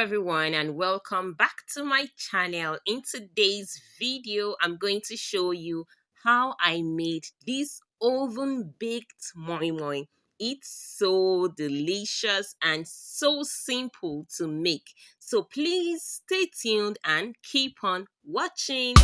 everyone, and welcome back to my channel. In today's video, I'm going to show you how I made this oven baked moi moi. It's so delicious and so simple to make. So please stay tuned and keep on watching.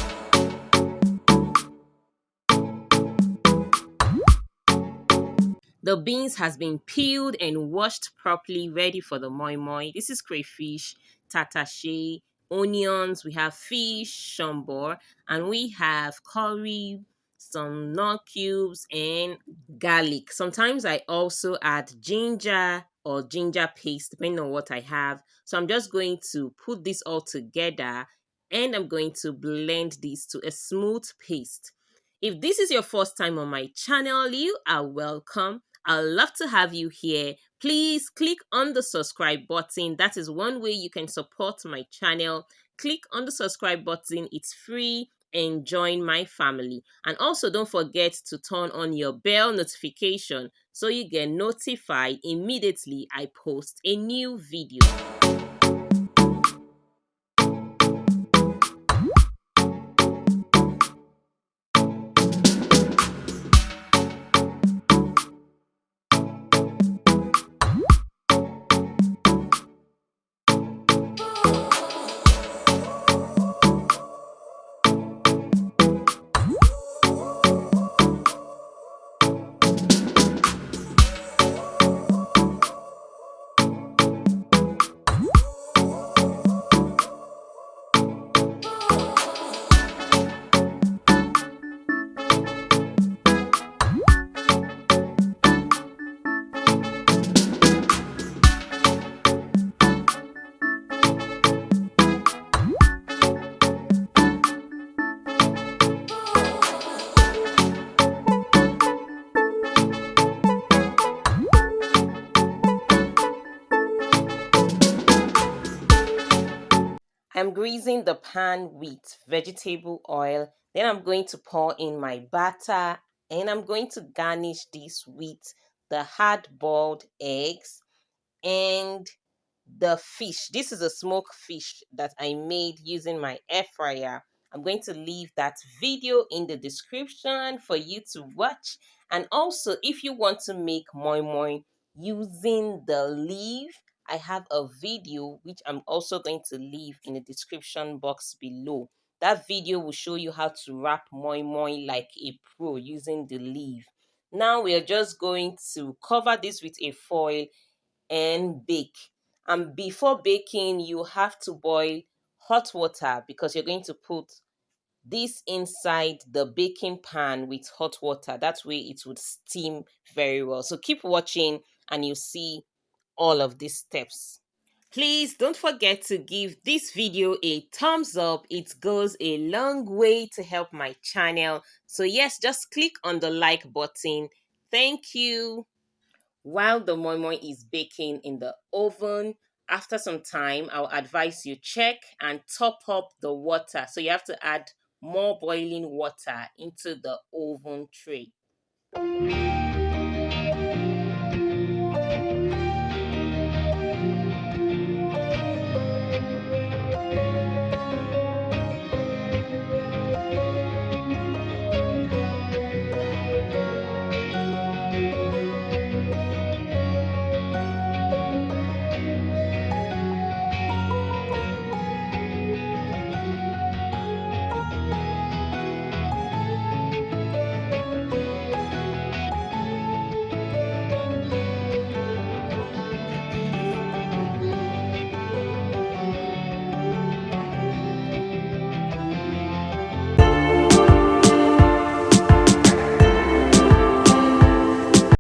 The beans has been peeled and washed properly, ready for the moi moi. This is crayfish, tatashe, onions, we have fish, shambor, and we have curry, some nut cubes, and garlic. Sometimes I also add ginger or ginger paste, depending on what I have. So I'm just going to put this all together and I'm going to blend this to a smooth paste. If this is your first time on my channel, you are welcome. I'd love to have you here. Please click on the subscribe button. That is one way you can support my channel. Click on the subscribe button. It's free and join my family. And also don't forget to turn on your bell notification so you get notified immediately I post a new video. I'm greasing the pan with vegetable oil. Then I'm going to pour in my batter and I'm going to garnish this with the hard-boiled eggs and the fish. This is a smoked fish that I made using my air fryer. I'm going to leave that video in the description for you to watch. And also, if you want to make moi moi using the leaf, I have a video which I'm also going to leave in the description box below. That video will show you how to wrap moi moi like a pro using the leaf. Now we are just going to cover this with a foil and bake. And before baking, you have to boil hot water because you're going to put this inside the baking pan with hot water. That way it would steam very well. So keep watching and you see all of these steps. Please don't forget to give this video a thumbs up. It goes a long way to help my channel. So yes, just click on the like button. Thank you. While the moi moi is baking in the oven, after some time, I'll advise you check and top up the water. So you have to add more boiling water into the oven tray.